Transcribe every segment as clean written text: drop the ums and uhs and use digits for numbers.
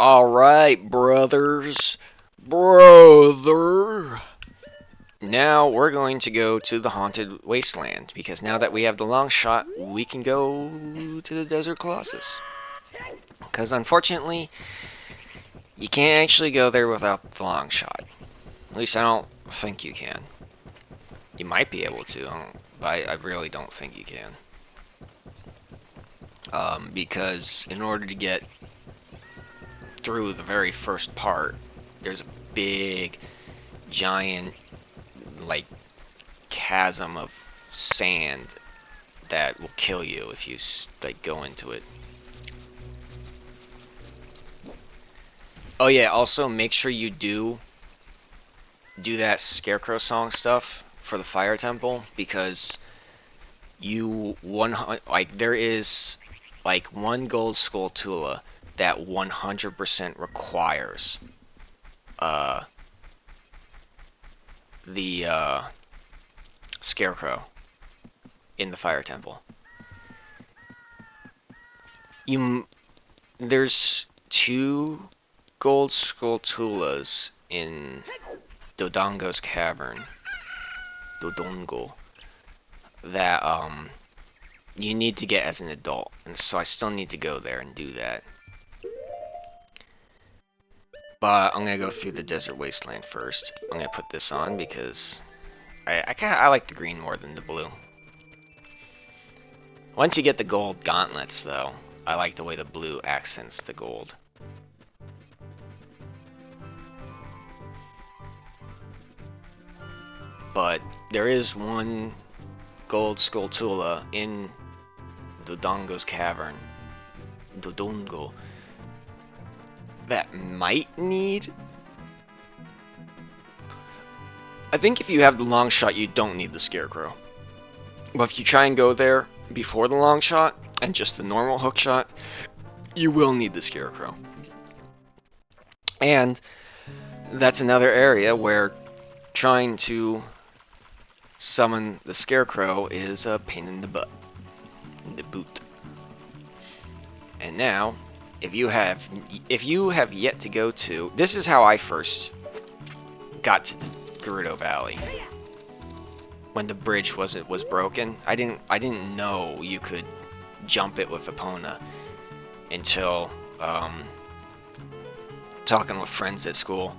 Alright, brothers. Brother. Now we're going to go to the Haunted Wasteland, because now that we have the long shot, we can go to the Desert Colossus. Because unfortunately, you can't actually go there without the long shot. At least I don't think you can. You might be able to, but I really don't think you can. Because in order to get through the very first part, there's a big, giant, like, chasm of sand that will kill you if you like go into it. Oh yeah, also make sure you do that Scarecrow song stuff for the Fire Temple, because there is like one gold skulltula that 100% requires the Scarecrow in the Fire Temple. There's two gold skulltulas in Dodongo's cavern, Dodongo, that you need to get as an adult, and so I still need to go there and do that. But I'm gonna go through the Desert Wasteland first. I'm gonna put this on because I like the green more than the blue. Once you get the gold gauntlets, though, I like the way the blue accents the gold. But there is one gold skulltula in Dodongo's cavern, Dodongo, that might need. I think if you have the long shot, you don't need the Scarecrow. But if you try and go there before the long shot and just the normal hook shot, you will need the Scarecrow. And that's another area where trying to summon the Scarecrow is a pain in the butt. In the boot. And now, if you have yet to go to, this is how I first got to the Gerudo Valley. When the bridge was broken, I didn't know you could jump it with Epona until talking with friends at school,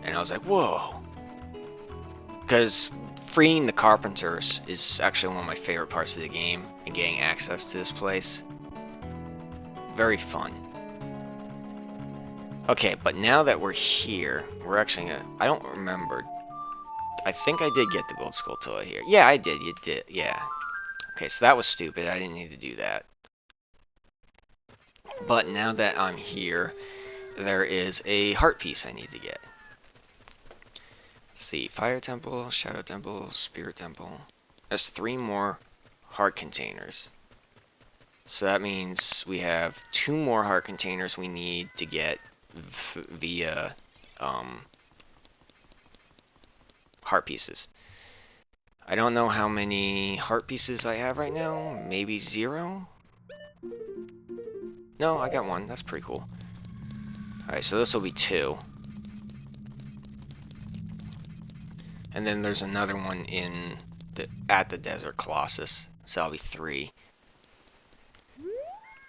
and I was like, whoa. Because freeing the carpenters is actually one of my favorite parts of the game, and getting access to this place. Very fun. Okay, but now that we're here, we're actually gonna... I don't remember. I think I did get the gold skulltula here. Yeah, I did. You did. Yeah. Okay, so that was stupid. I didn't need to do that. But now that I'm here, there is a heart piece I need to get. Let's see, Fire Temple, Shadow Temple, Spirit Temple. There's 3 more heart containers. So that means we have 2 more heart containers we need to get via heart pieces. I don't know how many heart pieces I have right now. Maybe 0? No, I got 1. That's pretty cool. Alright, so this will be 2. And then there's another one at the Desert Colossus. So that'll be 3.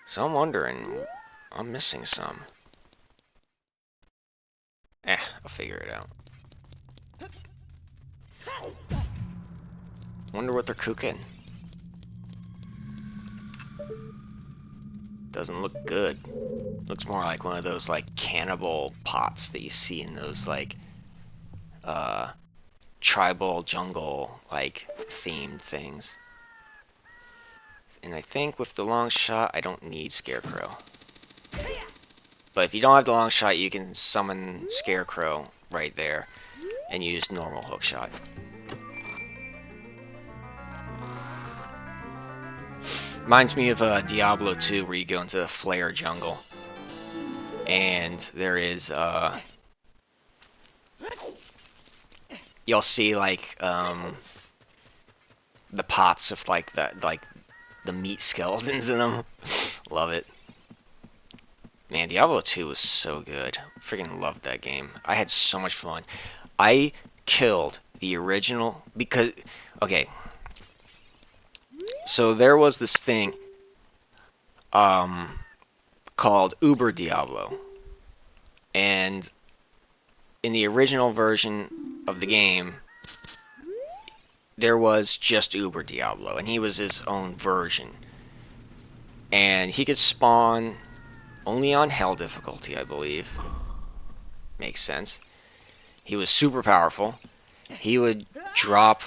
So I'm wondering, I'm missing some. I'll figure it out. Wonder what they're cooking. Doesn't look good. Looks more like one of those like cannibal pots that you see in those like tribal jungle like themed things. And I think with the long shot I don't need Scarecrow. But if you don't have the long shot, you can summon Scarecrow right there and use normal hook shot. Reminds me of Diablo 2, where you go into the Flare jungle. And there is, you'll see, like, the pots of, like, the meat skeletons in them. Love it. Man, Diablo 2 was so good. Freaking loved that game. I had so much fun. I killed the original because okay, so there was this thing um called Uber Diablo, and in the original version of the game there was just Uber Diablo, and he was his own version, and he could spawn only on hell difficulty, I believe. Makes sense. He was super powerful. He would drop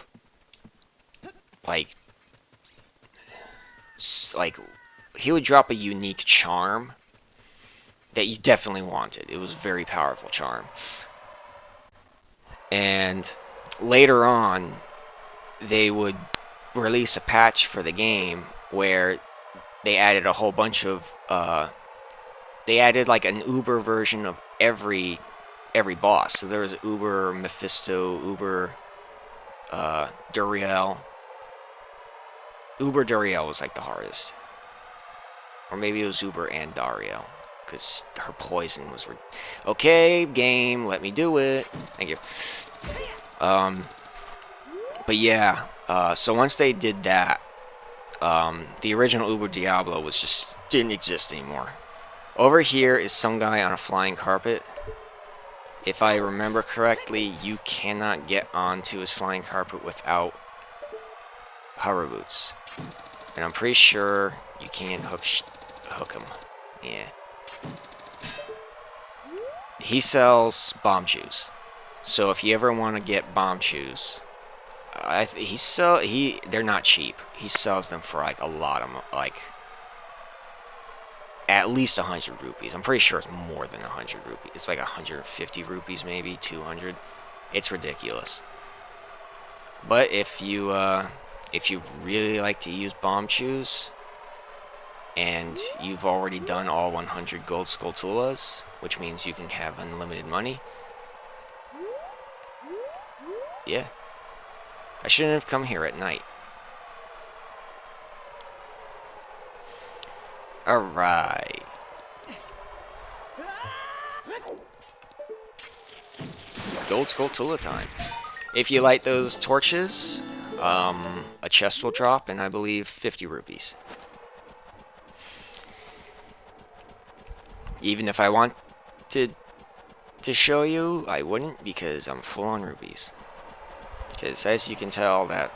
like like he would drop a unique charm that you definitely wanted. It was a very powerful charm. And later on, they would release a patch for the game where they added a whole bunch of they added like an Uber version of every boss. So there was Uber Mephisto, Uber Duriel. Uber Duriel was like the hardest. Or maybe it was Uber and Dariel, because her poison was... Okay, game, let me do it. Thank you. But yeah, so once they did that, the original Uber Diablo was just... didn't exist anymore. Over here is some guy on a flying carpet. If I remember correctly, you cannot get onto his flying carpet without hover boots. And I'm pretty sure you can't hook him. Yeah. He sells bomb shoes. So if you ever want to get bomb shoes, they're not cheap. He sells them for like a lot of like at least 100 rupees. I'm pretty sure it's more than 100 rupees. It's like 150 rupees, maybe 200. It's ridiculous. But if you really like to use bomb shoes, and you've already done all 100 gold Skulltulas, which means you can have unlimited money. Yeah. I shouldn't have come here at night. Alright. Gold Skulltula time. If you light those torches, a chest will drop, and I believe 50 rupees. Even if I wanted to show you, I wouldn't, because I'm full on rupees. Because as you can tell that...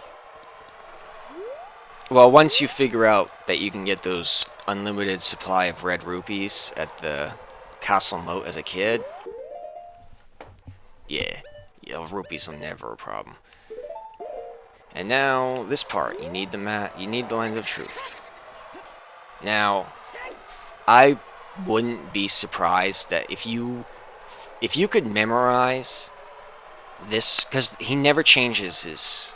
Well, once you figure out that you can get those unlimited supply of red rupees at the castle moat as a kid, yeah, rupees are never a problem. And now, this part, you need the lens of truth. Now, I wouldn't be surprised that if you could memorize this, because he never changes his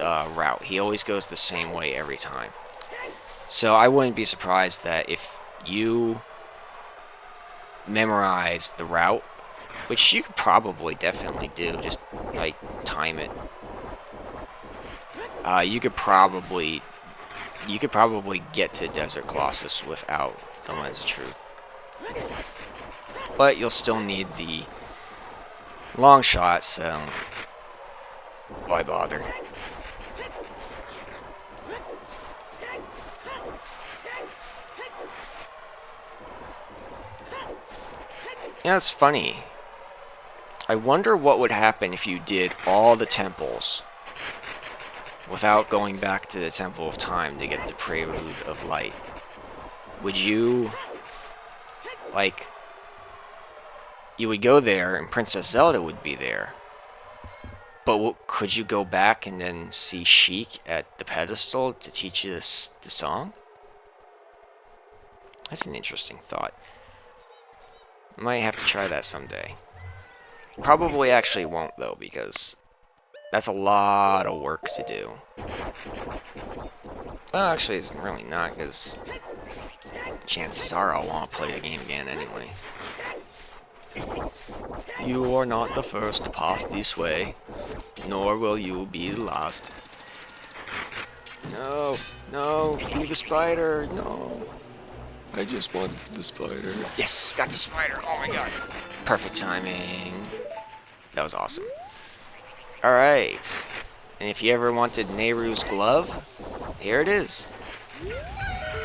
route. He always goes the same way every time. So I wouldn't be surprised that if you memorize the route, which you could probably definitely do, just like time it. You could probably get to Desert Colossus without the Lens of Truth. But you'll still need the long shot, so why bother? Yeah, it's funny. I wonder what would happen if you did all the temples without going back to the Temple of Time to get the Prelude of Light. Would you, like, you would go there and Princess Zelda would be there, but could you go back and then see Sheik at the pedestal to teach you the song? That's an interesting thought. Might have to try that someday. Probably actually won't, though, because that's a lot of work to do. Well, actually, it's really not, because chances are I'll want to play the game again anyway. You are not the first to pass this way, nor will you be the last. No, no, do the spider, no. I just want the spider. Yes, got the spider. Oh my god. Perfect timing. That was awesome. Alright. And if you ever wanted Nehru's glove, here it is.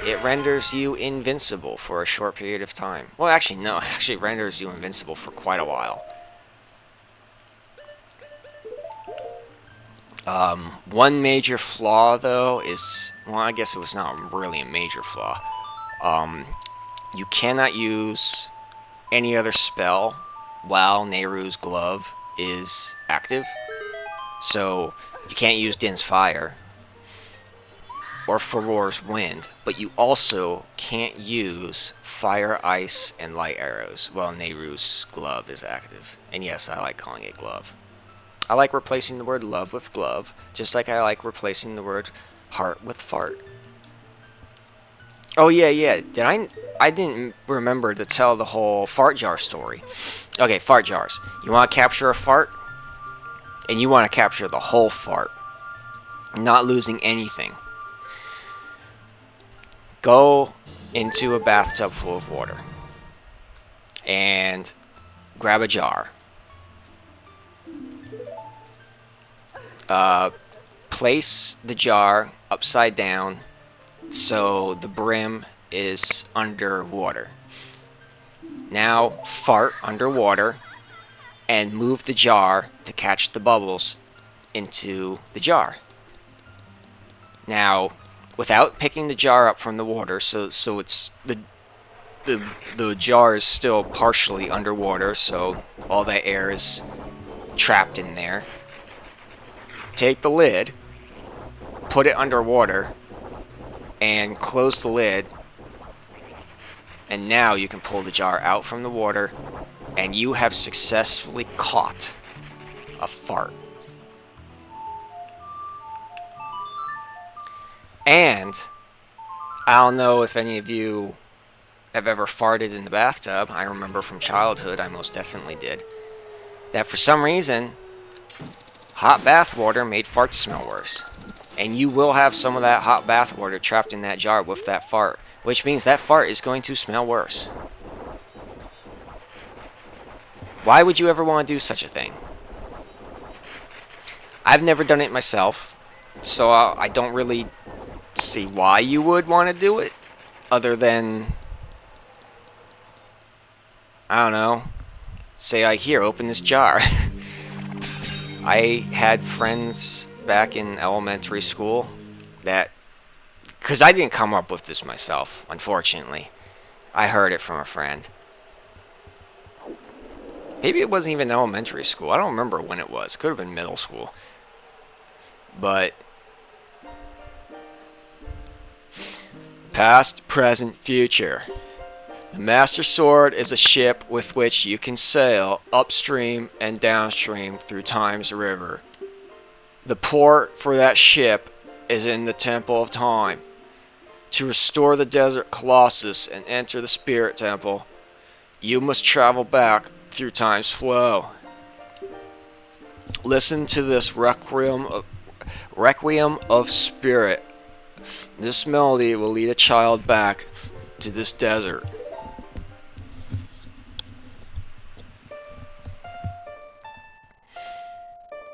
It renders you invincible for a short period of time. Well, actually, no. It actually renders you invincible for quite a while. One major flaw, though, is... Well, I guess it was not really a major flaw. You cannot use any other spell while Nehru's glove is active. So, you can't use Din's Fire or Furor's Wind, but you also can't use Fire, Ice, and Light Arrows while Nehru's glove is active. And yes, I like calling it glove. I like replacing the word love with glove, just like I like replacing the word heart with fart. Oh yeah. I didn't remember to tell the whole fart jar story. Okay, fart jars. You want to capture a fart, and you want to capture the whole fart, not losing anything. Go into a bathtub full of water and grab a jar. Place the jar upside down so the brim is underwater. Now fart underwater and move the jar to catch the bubbles into the jar. Now, without picking the jar up from the water, so it's the jar is still partially underwater, so all that air is trapped in there. Take the lid, put it underwater, and close the lid. And now you can pull the jar out from the water, and you have successfully caught a fart. And I don't know if any of you have ever farted in the bathtub. I remember from childhood, I most definitely did. That for some reason, hot bath water made farts smell worse. And you will have some of that hot bath water trapped in that jar with that fart, which means that fart is going to smell worse. Why would you ever want to do such a thing? I've never done it myself, so I don't really see why you would want to do it, other than, I don't know, say like, here, open this jar. I had friends back in elementary school that, because I didn't come up with this myself, unfortunately. I heard it from a friend. Maybe it wasn't even elementary school. I don't remember when it was. Could have been middle school. But past, present, future. The Master Sword is a ship with which you can sail upstream and downstream through Time's river. The port for that ship is in the Temple of Time. To restore the Desert Colossus and enter the Spirit Temple, you must travel back through Time's flow. Listen to this Requiem of Spirit. This melody will lead a child back to this desert.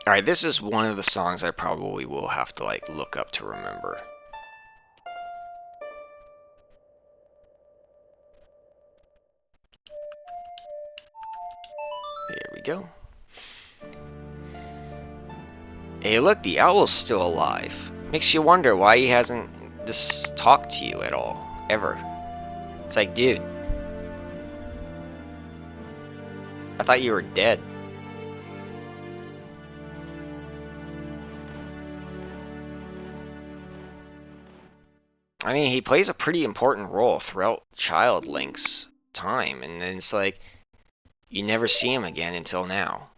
Alright, this is one of the songs I probably will have to look up to remember. There we go. Hey look, the owl's still alive. Makes you wonder why he hasn't just talked to you at all, ever. It's like, dude, I thought you were dead. I mean, he plays a pretty important role throughout Child Link's time, and then it's like, you never see him again until now.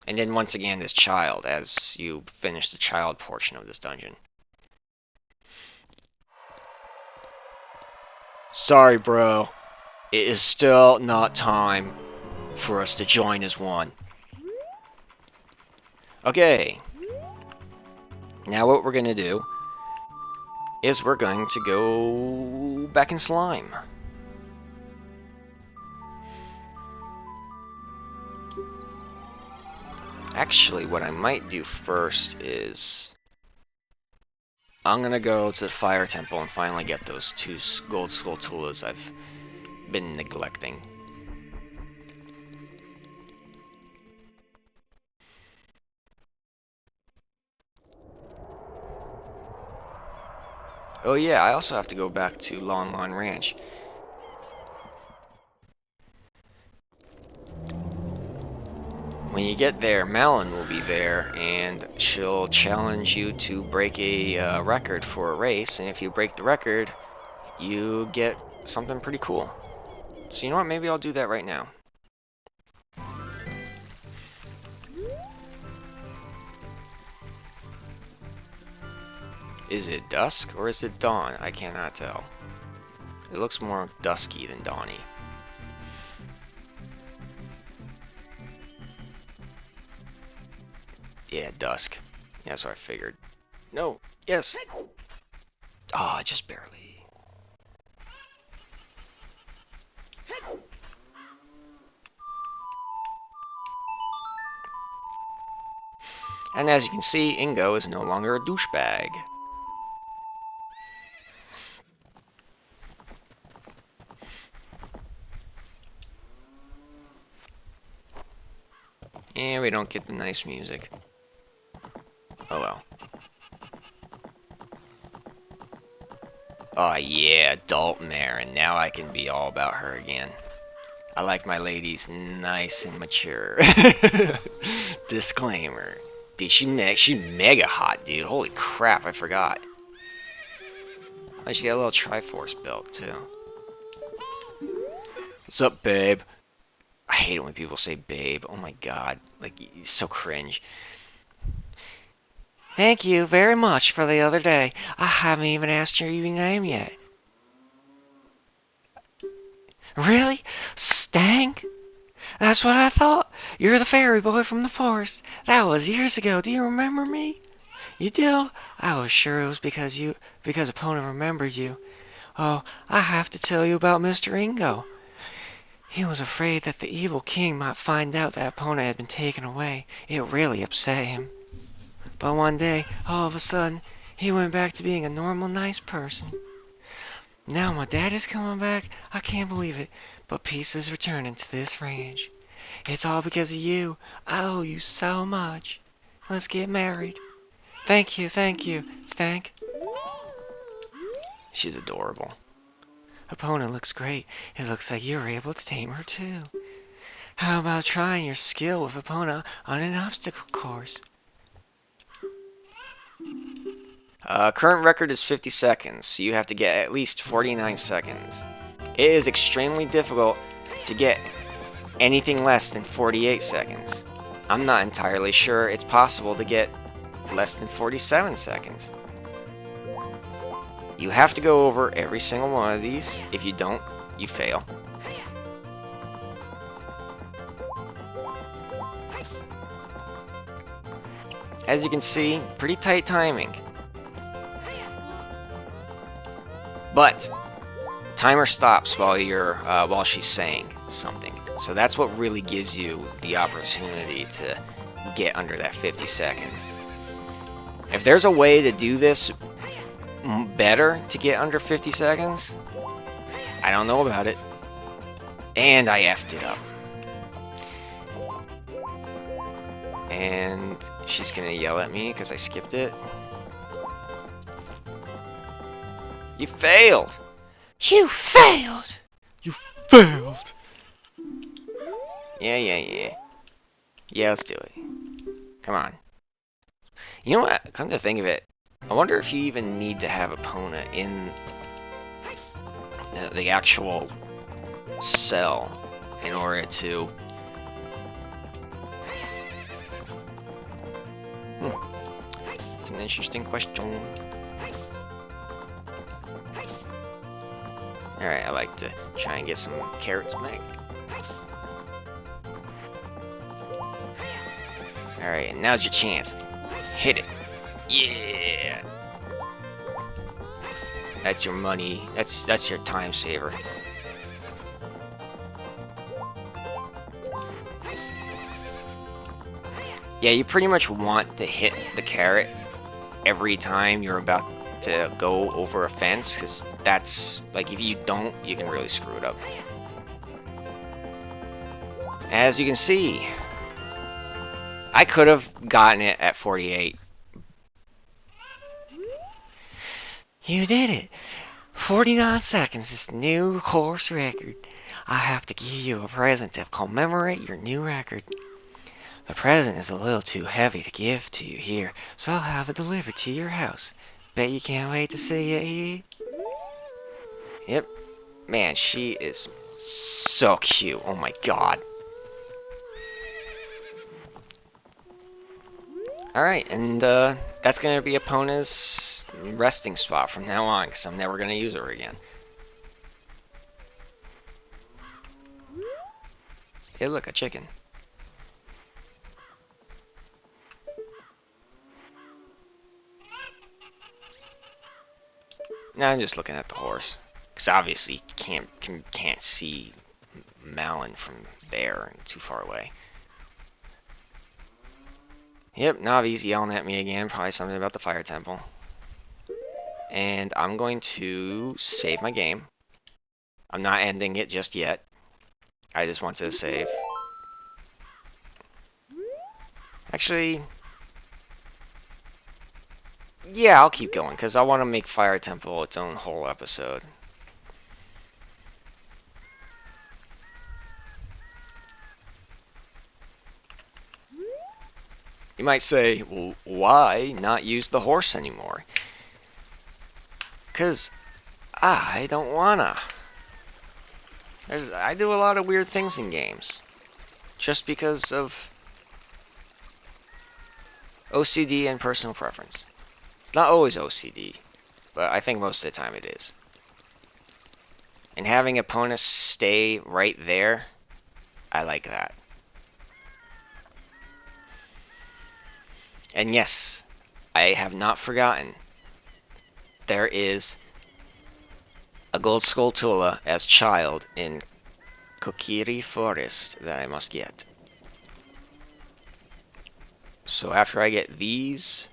And then once again as Child, as you finish the Child portion of this dungeon. Sorry, bro. It is still not time for us to join as one. Okay. Now what we're going to do is we're going to go back in slime. Actually, what I might do first is I'm gonna go to the Fire Temple and finally get those two gold Skulltulas I've been neglecting. Oh yeah, I also have to go back to Lon Lon Ranch. When you get there, Malin will be there, and she'll challenge you to break a record for a race, and if you break the record, you get something pretty cool. So you know what, maybe I'll do that right now. Is it dusk or is it dawn? I cannot tell. It looks more dusky than dawny. Yeah, dusk. Yeah, that's what I figured. No. Yes. Ah, oh, just barely. And as you can see, Ingo is no longer a douchebag. And we don't get the nice music. Oh well. Oh yeah, adult mare, and now I can be all about her again. I like my ladies nice and mature. Disclaimer. Dude, she mega hot, dude. Holy crap, I forgot. Oh, she got a little Triforce belt, too. What's up, babe? I hate it when people say babe. Oh my god. Like, it's so cringe. Thank you very much for the other day. I haven't even asked your name yet. Really? Stang? That's what I thought. You're the fairy boy from the forest. That was years ago. Do you remember me? You do? I was sure it was because Epona remembered you. Oh, I have to tell you about Mr. Ingo. He was afraid that the evil king might find out that Epona had been taken away. It really upset him. But one day, all of a sudden, he went back to being a normal, nice person. Now my dad is coming back. I can't believe it. But peace is returning to this ranch. It's all because of you. I owe you so much. Let's get married. Thank you, Stank. She's adorable. Epona looks great. It looks like you were able to tame her too. How about trying your skill with Epona on an obstacle course? Current record is 50 seconds, so you have to get at least 49 seconds. It is extremely difficult to get anything less than 48 seconds. I'm not entirely sure it's possible to get less than 47 seconds. You have to go over every single one of these. If you don't, you fail. As you can see, pretty tight timing. But timer stops while she's saying something. So that's what really gives you the opportunity to get under that 50 seconds. If there's a way to do this better to get under 50 seconds, I don't know about it. And I effed it up. And she's gonna yell at me because I skipped it. You failed! You failed! You failed! Yeah. Yeah, let's do it. Come on. You know what? Come to think of it, I wonder if you even need to have Epona in the actual cell in order to... It's an interesting question. Alright, I like to try and get some carrots back. Alright, and now's your chance. Hit it. Yeah! That's your money. That's your time saver. Yeah, you pretty much want to hit the carrot every time you're about to go over a fence, because that's, like, if you don't, you can really screw it up. As you can see, I could have gotten it at 48. You did it! 49 seconds is the new course record. I have to give you a present to commemorate your new record. The present is a little too heavy to give to you here, so I'll have it delivered to your house. Bet you can't wait to see it here. Yep. Man, she is so cute. Oh my god. Alright, and that's going to be Epona's resting spot from now on, because I'm never going to use her again. Hey, look, a chicken. Now I'm just looking at the horse, because obviously can't see Malin from there, too far away. Yep, Navi's yelling at me again, probably something about the fire temple. And I'm going to save my game. I'm not ending it just yet. I just want to save. Actually, yeah, I'll keep going, because I want to make Fire Temple its own whole episode. You might say, well, why not use the horse anymore? Because I don't wanna. I do a lot of weird things in games. Just because of OCD and personal preference. It's not always OCD, but I think most of the time it is. And having opponents stay right there, I like that. And yes, I have not forgotten. There is a gold Skulltula as child in Kokiri Forest that I must get. So after I get these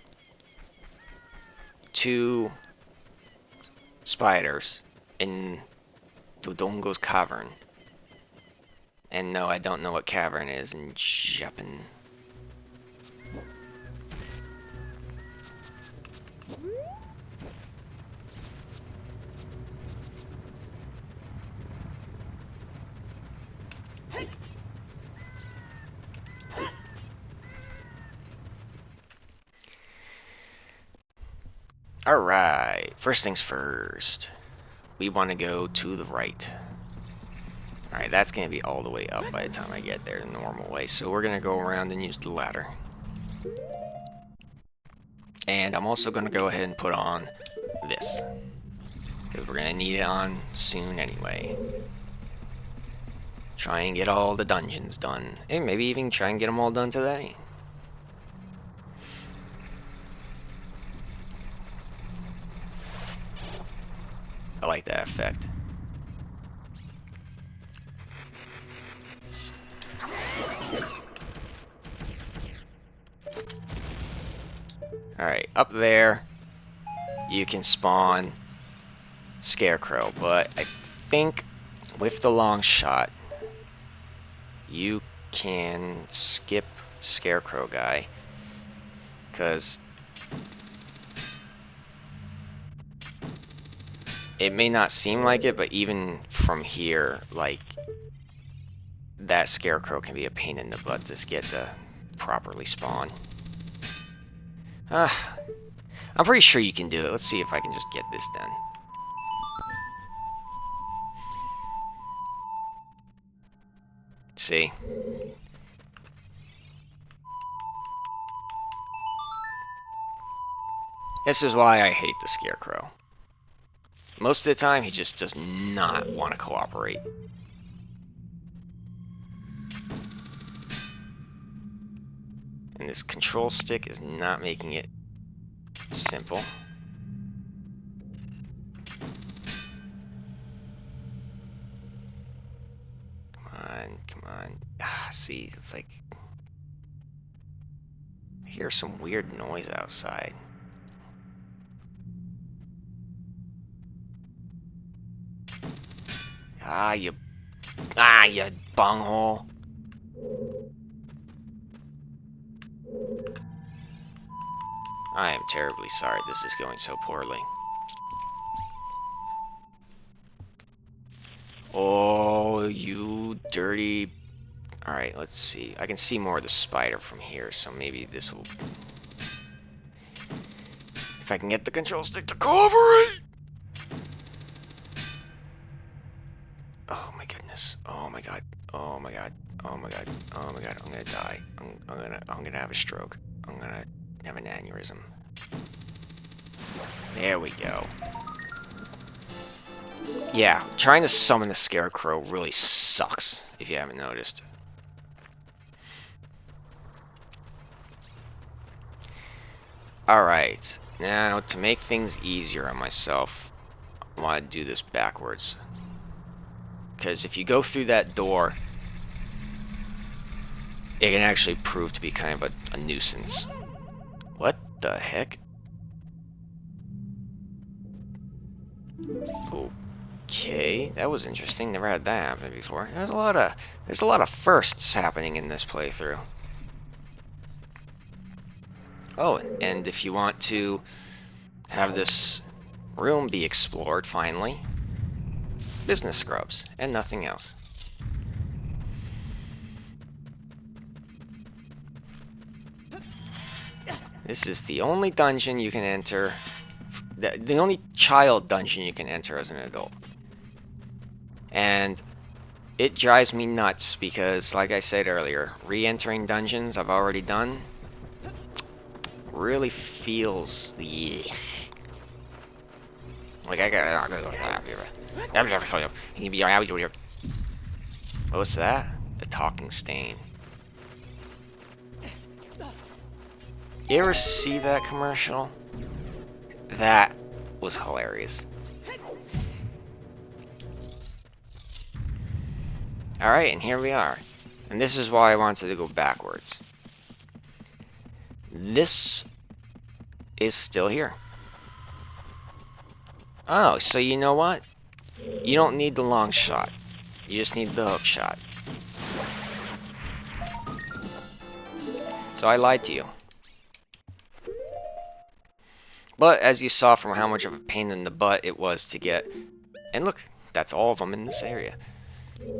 two spiders in Dodongo's cavern, and no, I don't know what cavern is in Japan. Alright, first things first. We want to go to the right. Alright, that's going to be all the way up by the time I get there the normal way. So we're going to go around and use the ladder. And I'm also going to go ahead and put on this, because we're going to need it on soon anyway. Try and get all the dungeons done. And maybe even try and get them all done today. I like that effect. Alright, up there you can spawn Scarecrow, but I think with the long shot you can skip Scarecrow guy, because it may not seem like it, but even from here, like, that Scarecrow can be a pain in the butt to get to properly spawn. I'm pretty sure you can do it. Let's see if I can just get this done. See? This is why I hate the Scarecrow. Most of the time, he just does not want to cooperate. And this control stick is not making it simple. Come on, come on. Ah, see, it's like... hear some weird noise outside. You bunghole. I am terribly sorry this is going so poorly. Oh, you dirty... Alright, let's see. I can see more of the spider from here, so maybe this will... If I can get the control stick to cooperate! Oh my goodness. Oh my god. Oh my god. Oh my god. Oh my god. I'm gonna die. I'm gonna have a stroke. I'm gonna have an aneurysm. There we go. Yeah, trying to summon the Scarecrow really sucks, if you haven't noticed. Alright, now to make things easier on myself, I want to do this backwards. Because if you go through that door, it can actually prove to be kind of a nuisance. What the heck? Okay, that was interesting. Never had that happen before. There's a lot of firsts happening in this playthrough. Oh, and if you want to have this room be explored finally, business scrubs and nothing else. This is the only dungeon you can enter, the only child dungeon you can enter as an adult. And it drives me nuts because, like I said earlier, re-entering dungeons I've already done really feels like I got. What's that? The talking stain. You ever see that commercial? That was hilarious. Alright, and here we are. And this is why I wanted to go backwards. This is still here. Oh, so you know what? You don't need the long shot. You just need the hook shot. So I lied to you. But as you saw from how much of a pain in the butt it was to get... And look, that's all of them in this area.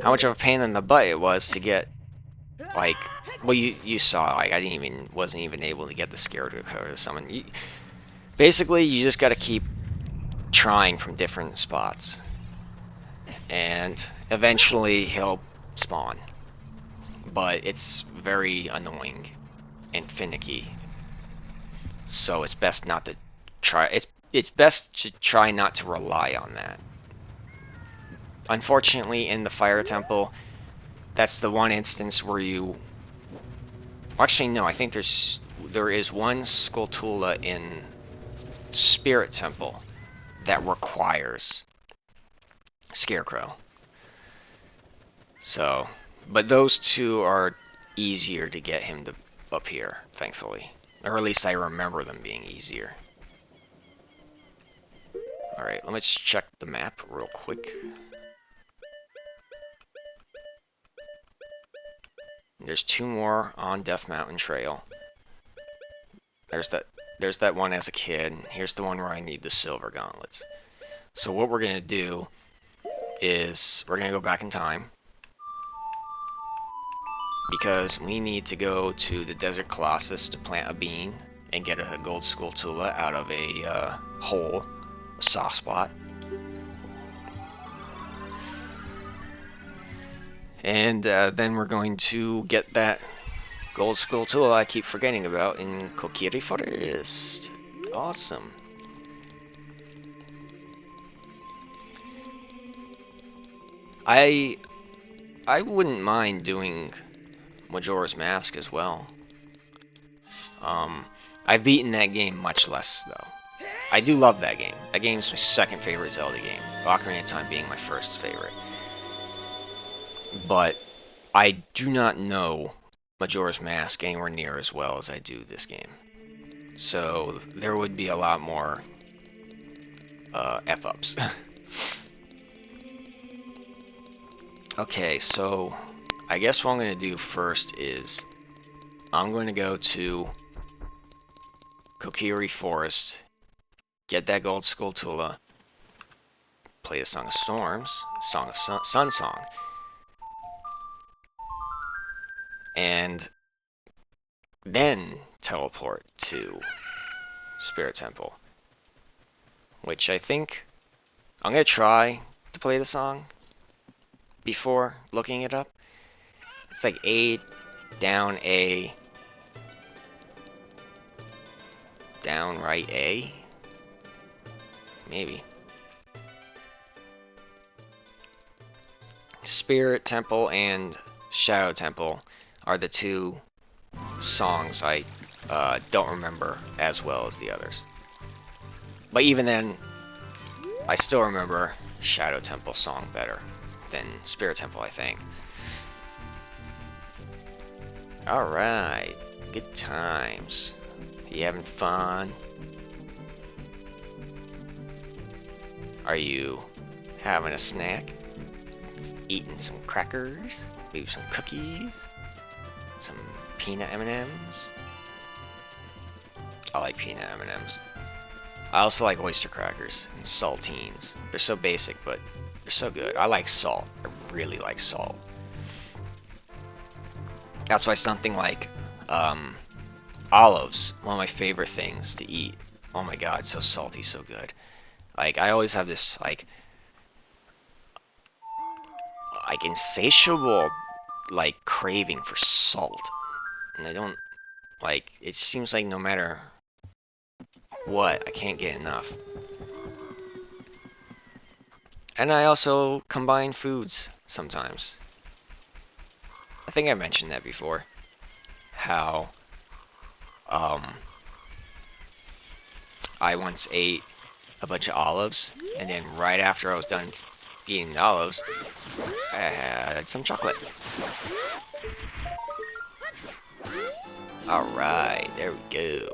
How much of a pain in the butt it was to get, like... Well, you saw, like, wasn't even able to get the Scarecrow to summon. Basically, you just gotta keep trying from different spots. And eventually he'll spawn. But it's very annoying and finicky. So it's best not to try. It's best to try not to rely on that. Unfortunately, in the Fire Temple, that's the one instance where you... Actually, no, I think there is one Skulltula in Spirit Temple that requires Scarecrow. So, but those two are easier to get him to appear, thankfully. Or at least I remember them being easier. Alright, let me just check the map real quick. There's two more on Death Mountain Trail. There's that one as a kid. Here's the one where I need the silver gauntlets. So what we're gonna do is we're gonna go back in time because we need to go to the Desert Colossus to plant a bean and get a gold Skulltula out of a hole, a soft spot. And then we're going to get that gold Skulltula I keep forgetting about in Kokiri Forest. Awesome. I wouldn't mind doing Majora's Mask as well. I've beaten that game much less though. I do love that game. That game's my second favorite Zelda game. Ocarina of Time being my first favorite. But I do not know Majora's Mask anywhere near as well as I do this game. So there would be a lot more F-ups. Okay, so I guess what I'm going to do first is I'm going to go to Kokiri Forest, get that gold Skulltula, play the Song of Storms, Song of Sun Song, and then teleport to Spirit Temple, which I think I'm going to try to play the song before looking it up. It's like A, down A, down right A, maybe. Spirit Temple and Shadow Temple are the two songs I don't remember as well as the others. But even then, I still remember Shadow Temple song better than Spirit Temple, I think. Alright, good times. You having fun? Are you having a snack? Eating some crackers? Maybe some cookies? Some peanut M&Ms? I like peanut M&Ms. I also like oyster crackers and saltines. They're so basic, but they're so good. I like salt. I really like salt. That's why something like olives, one of my favorite things to eat. Oh my god, so salty, so good. Like, I always have this, like insatiable, like, craving for salt. And I don't, like, it seems like no matter what, I can't get enough. And I also combine foods sometimes. I think I mentioned that before. How, I once ate a bunch of olives, and then right after I was done eating the olives, I had some chocolate. Alright, there we go.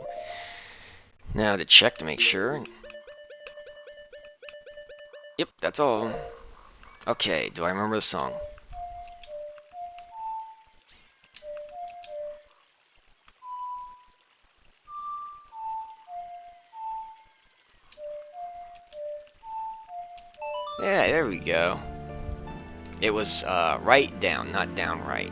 Now to check to make sure. Yep, that's all. Okay, do I remember the song? Yeah, there we go. It was right down, not down right.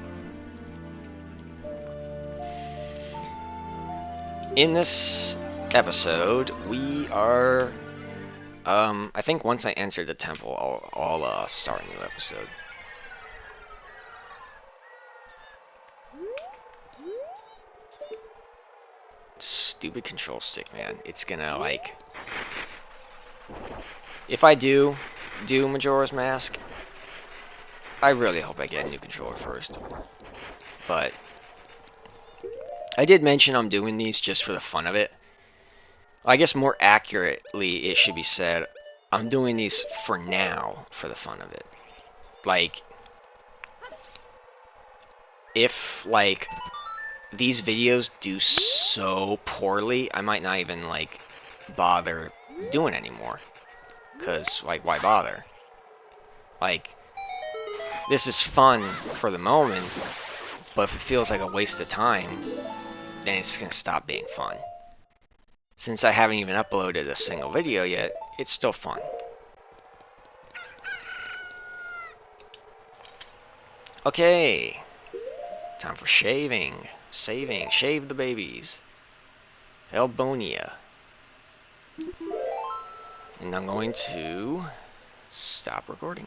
In this episode, we are... I think once I enter the temple, I'll start a new episode. Stupid control stick, man. It's gonna, like... If I do Majora's Mask, I really hope I get a new controller first. But I did mention I'm doing these just for the fun of it. I guess more accurately it should be said, I'm doing these for now for the fun of it. Like, if, like, these videos do so poorly, I might not even, like, bother doing anymore. Because, like, why bother? Like, this is fun for the moment, but if it feels like a waste of time, then it's gonna stop being fun. Since I haven't even uploaded a single video yet, it's still fun. Okay, time for shaving. Shave the babies. Elbonia. And I'm going to stop recording.